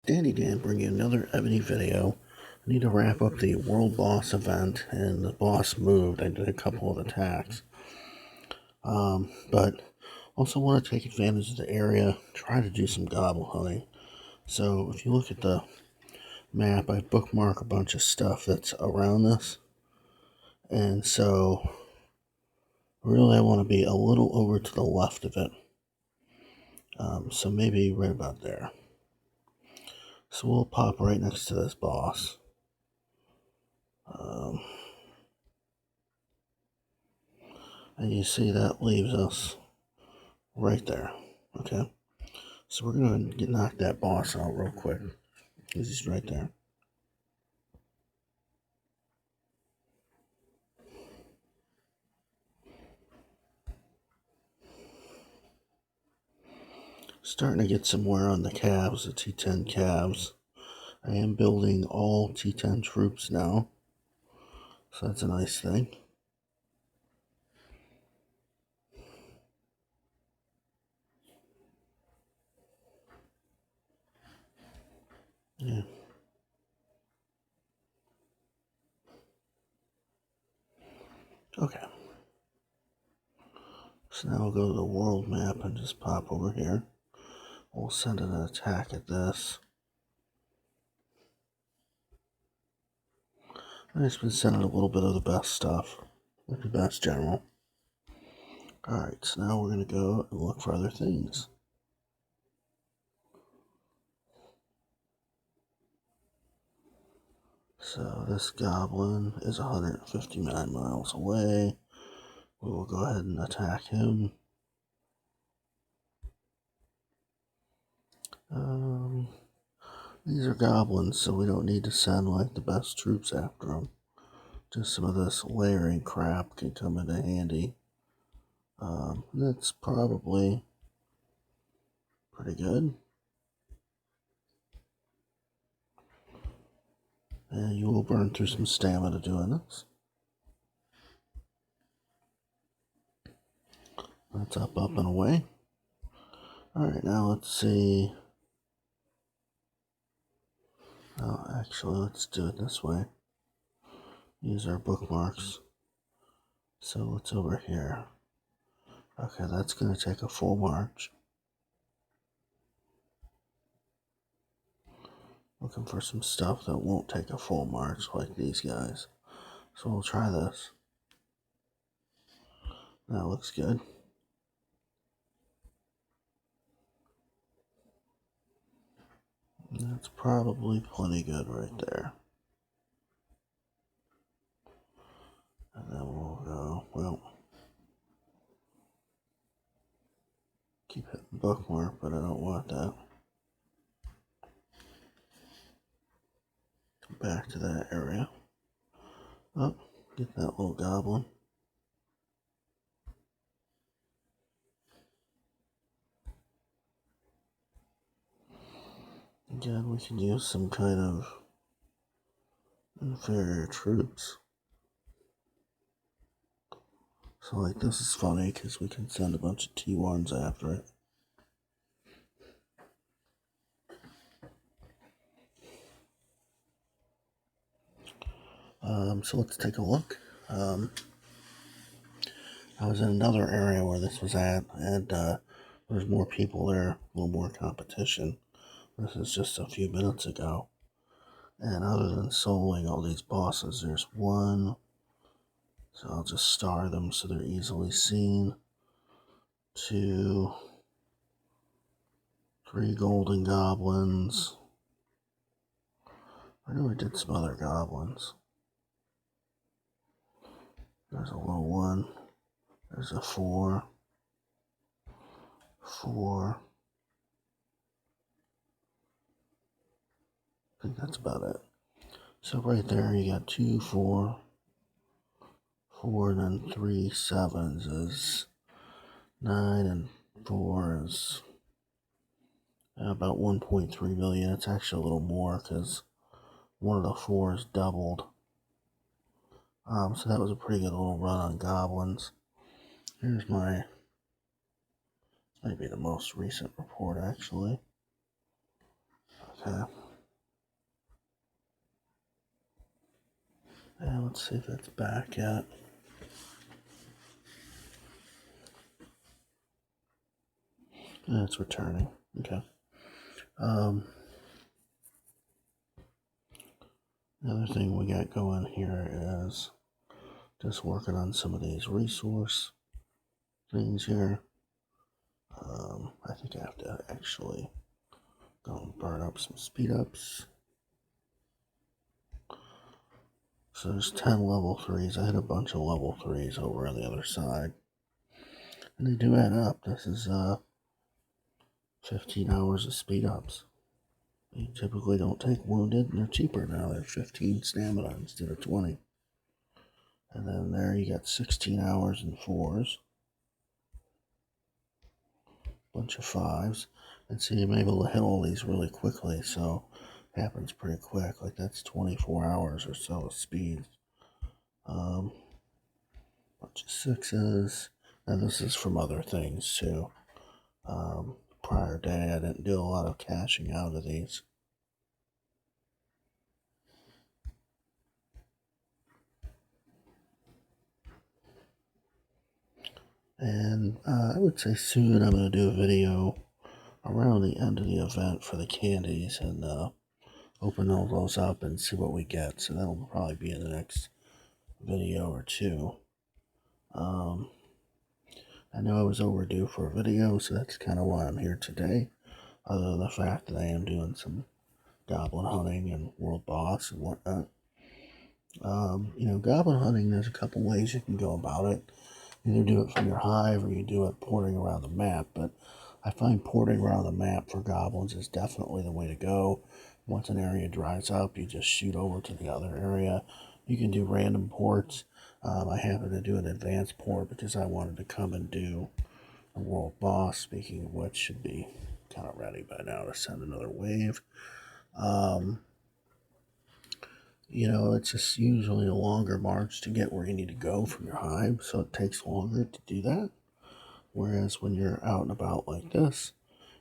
Dandy Dan bring you another EVONY video. I need to wrap up the World Boss event, and the boss moved. I did a couple of attacks. But also want to take advantage of the area, try to do some goblin hunting. So if you look at the map, I bookmark a bunch of stuff that's around this. And so really I want to be a little over to the left of it. So maybe right about there. So we'll pop right next to this boss. And you see that leaves us right there. Okay, so we're going to knock that boss out real quick because he's right there. Starting to get some wear on the calves, the T10 calves. I am building all T10 troops now, so that's a nice thing. Yeah. Okay. So now we'll go to the world map and just pop over here. We'll send an attack at this. I've just been sending a little bit of the best stuff, like the best general. Alright, so now we're going to go and look for other things. So this goblin is 159 miles away. We will go ahead and attack him. These are goblins, so we don't need to send like the best troops after them. Just some of this layering crap can come into handy. That's probably pretty good. And you will burn through some stamina doing this. That's up, and away. Alright, now let's see. Oh, actually, let's do it this way. Use our bookmarks. So it's over here. Okay, that's going to take a full march. Looking for some stuff that won't take a full march like these guys. So we'll try this. That looks good. That's probably plenty good right there. And then we'll go, well, keep hitting bookmark, but I don't want that. Come back to that area. Oh, get that little goblin. Again, we can use some kind of inferior troops. So like this is funny because we can send a bunch of T1s after it. So let's take a look. I was in another area where this was at, and there's more people there, a little more competition. This is just a few minutes ago. And other than soloing all these bosses, there's one. So I'll just star them so they're easily seen. 2, 3 golden goblins. I know I did some other goblins. There's a low one. There's a 4. 4. I think that's about it. So right there you got 2, 4, 4, and then 3 7s is 9, and 4 is about 1.3 million. It's actually a little more because one of the 4s doubled. So that was a pretty good little run on goblins. Here's my, maybe the most recent report actually. Okay. Yeah, let's see if it's back yet. Yeah, it's returning. Okay. Another thing we got going here is just working on some of these resource things here. I think I have to actually go and burn up some speed ups. So there's 10 level 3s. I had a bunch of level 3s over on the other side. And they do add up. This is 15 hours of speed ups. You typically don't take wounded, and they're cheaper now. They're 15 stamina instead of 20. And then there you got 16 hours and 4s. Bunch of 5s. And so you're able to hit all these really quickly, so it happens pretty quick. Like that's 24 hours or so of speed. Bunch of 6s. And this is from other things too. Prior day I didn't do a lot of cashing out of these. And I would say soon I'm going to do a video around the end of the event for the candies and open all those up and see what we get. So that'll probably be in the next video or two. I know I was overdue for a video, so that's kind of why I'm here today. Other than the fact that I am doing some goblin hunting and world boss and whatnot. Goblin hunting, there's a couple ways you can go about it. Either do it from your hive or you do it porting around the map, but I find porting around the map for goblins is definitely the way to go. Once an area dries up, you just shoot over to the other area. You can do random ports. I happened to do an advanced port because I wanted to come and do a world boss, speaking of which should be kind of ready by now to send another wave. It's just usually a longer march to get where you need to go from your hive, so it takes longer to do that. Whereas when you're out and about like this,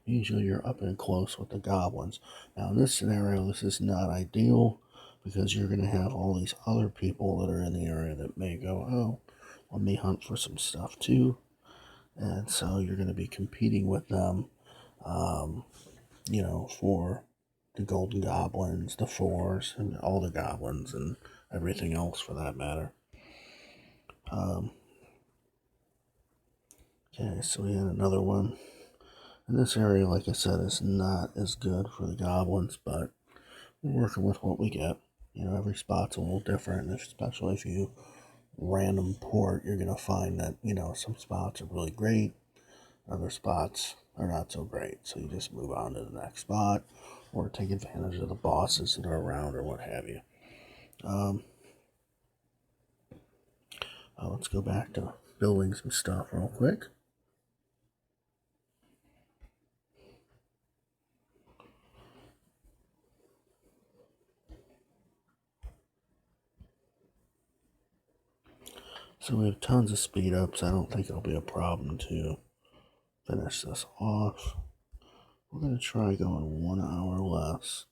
usually you're up and close with the goblins. Now in this scenario, this is not ideal because you're going to have all these other people that are in the area that may go, oh, let me hunt for some stuff too. And so you're going to be competing with them, for the golden goblins, the fours, and all the goblins, and everything else for that matter. Okay, so we had another one. And this area, like I said, is not as good for the goblins, but we're working with what we get. Every spot's a little different, and especially if you random port, you're going to find that, some spots are really great, other spots are not so great. So you just move on to the next spot or take advantage of the bosses that are around or what have you. Let's go back to building some stuff real quick. So we have tons of speed ups. I don't think it'll be a problem to finish this off. We're going to try going 1 hour less.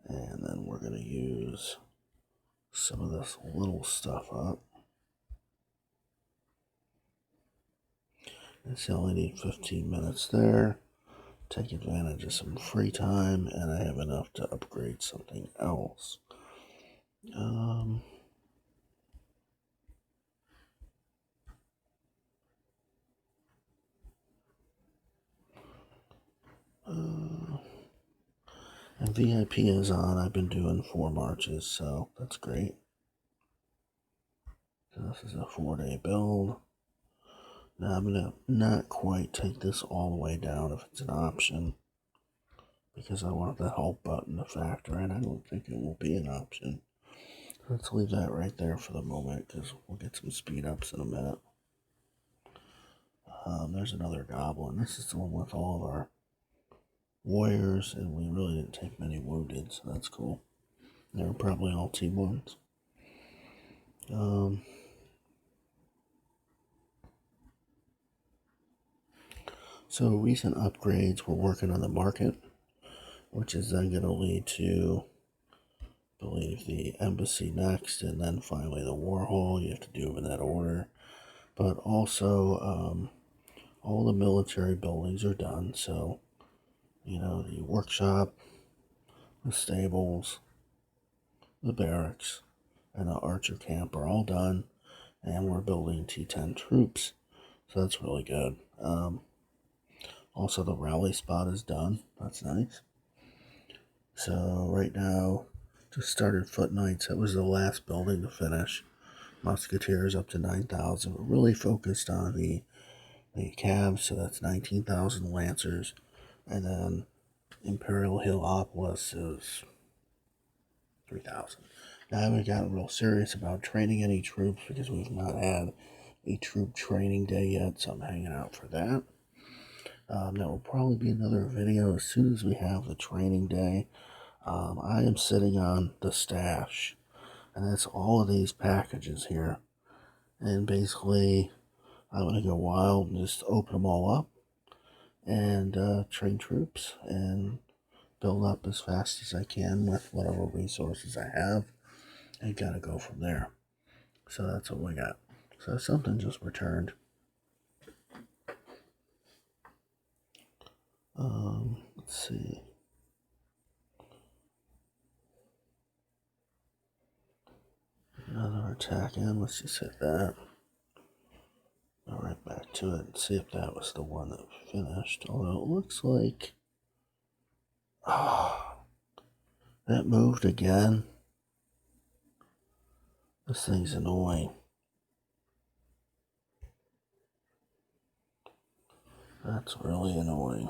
And then we're going to use some of this little stuff up. And so I only need 15 minutes there. Take advantage of some free time, and I have enough to upgrade something else. And VIP is on. I've been doing 4 marches, so that's great. So this is a 4-day build. Now I'm going to not quite take this all the way down if it's an option, because I want the help button to factor in. I don't think it will be an option. Let's leave that right there for the moment, because we'll get some speed ups in a minute. There's another goblin. This is the one with all of our warriors, and we really didn't take many wounded, so that's cool. They were probably all T1s. So recent upgrades, we're working on the market. which is then going to lead to, I believe, the embassy next, and then finally the war hall. You have to do them in that order. But also, all the military buildings are done. So, the workshop, the stables, the barracks, and the archer camp are all done. And we're building T10 troops. So that's really good. Also, the rally spot is done. That's nice. So right now, just started Foot Knights. That was the last building to finish. Musketeers up to 9,000. We're really focused on the cabs, so that's 19,000 Lancers. And then Imperial Heliopolis is 3,000. Now, I haven't gotten real serious about training any troops because we've not had a troop training day yet, so I'm hanging out for that. That will probably be another video as soon as we have the training day. I am sitting on the stash, and that's all of these packages here. And basically, I'm going to go wild and just open them all up and train troops and build up as fast as I can with whatever resources I have and gotta go from there. So that's what we got. So something just returned. Let's see. Another attack in. Let's just hit that. Go right back to it and see if that was the one that finished. Although it looks like that moved again. This thing's annoying. That's really annoying.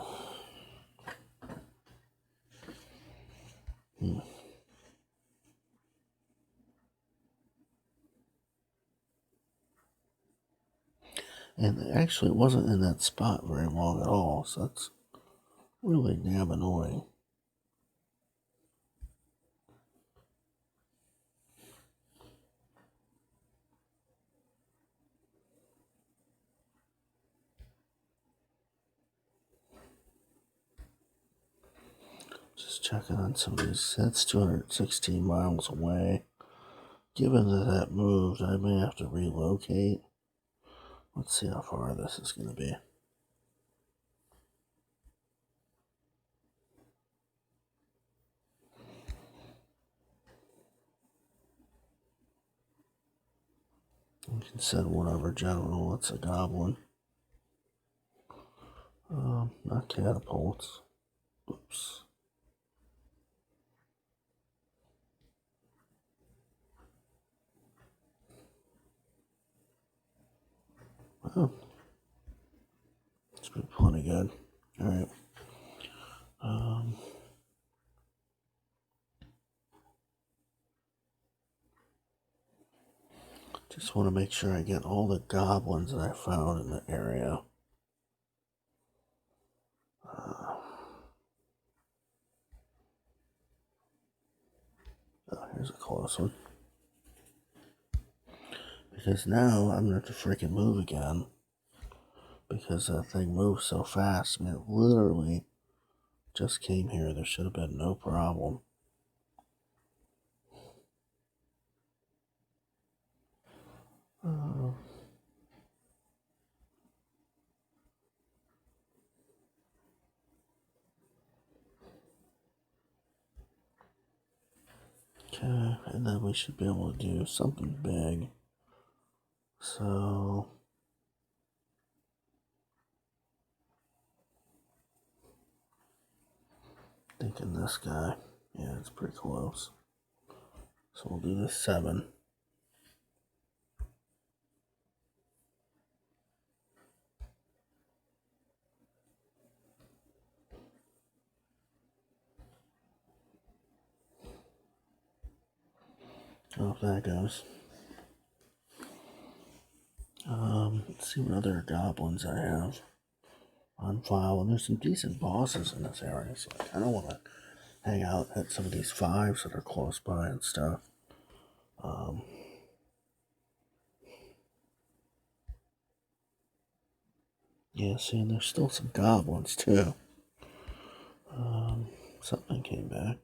And actually, it wasn't in that spot very long at all, so that's really damn annoying. Just checking on some of these. That's 216 miles away. Given that moved, I may have to relocate. Let's see how far this is going to be. We can send one over general. It's a goblin. Not catapults. Oops. Oh, it's been plenty good. All right. Just want to make sure I get all the goblins that I found in the area. Oh, here's a close one. Because now I'm going to have to freaking move again. Because that thing moves so fast. I mean, it literally just came here. There should have been no problem. Okay, and then we should be able to do something big. So, thinking this guy. Yeah, it's pretty close. So we'll do this 7. How that goes. Let's see what other goblins I have on file. And there's some decent bosses in this area, so I kind of want to hang out at some of these 5s that are close by and stuff. Yeah, see, and there's still some goblins too. something came back.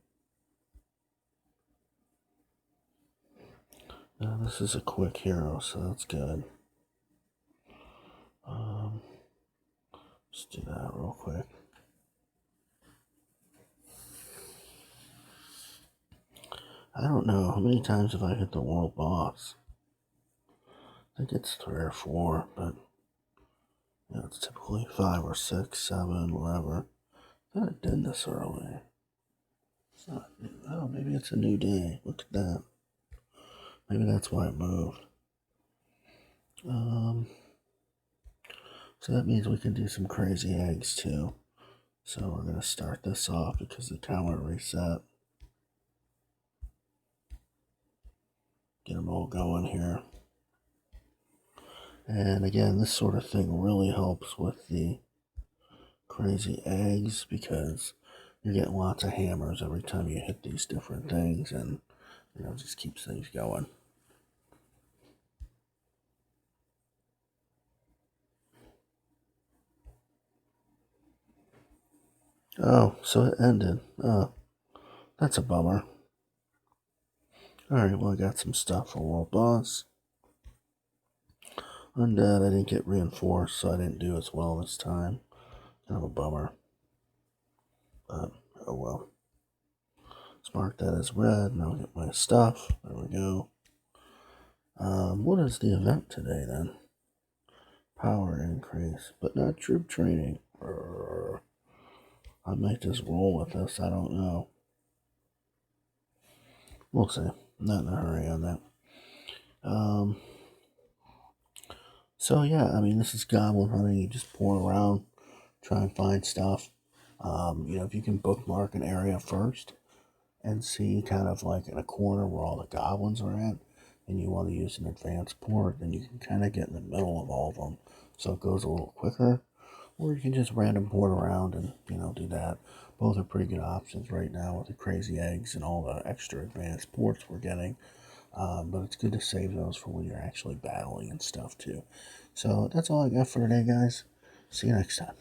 Now this is a quick hero, so that's good. Let's do that real quick. I don't know how many times have I hit the world boss. I think it's 3 or 4, but yeah, it's typically 5 or 6, 7, whatever. I thought I did this earlier. It's not new. Oh, maybe it's a new day. Look at that. Maybe that's why it moved. So that means we can do some crazy eggs too. So we're going to start this off because the counter reset. Get them all going here. And again, this sort of thing really helps with the crazy eggs because you're getting lots of hammers every time you hit these different things, and just keeps things going. Oh, so it ended. Oh, that's a bummer. Alright, well, I got some stuff for World Boss. Undead, I didn't get reinforced, so I didn't do as well this time. Kind of a bummer. But, oh well. Let's mark that as red. Now I get my stuff. There we go. What is the event today then? Power increase, but not troop training. I might just roll with this. I don't know. We'll see. Not in a hurry on that. So yeah, I mean, this is goblin hunting. You just pour around, try and find stuff. If you can bookmark an area first and see kind of like in a corner where all the goblins are at, and you want to use an advanced port, then you can kind of get in the middle of all of them, so it goes a little quicker. Or you can just random port around and do that. Both are pretty good options right now with the crazy eggs and all the extra advanced ports we're getting. But it's good to save those for when you're actually battling and stuff too. So that's all I got for today, guys. See you next time.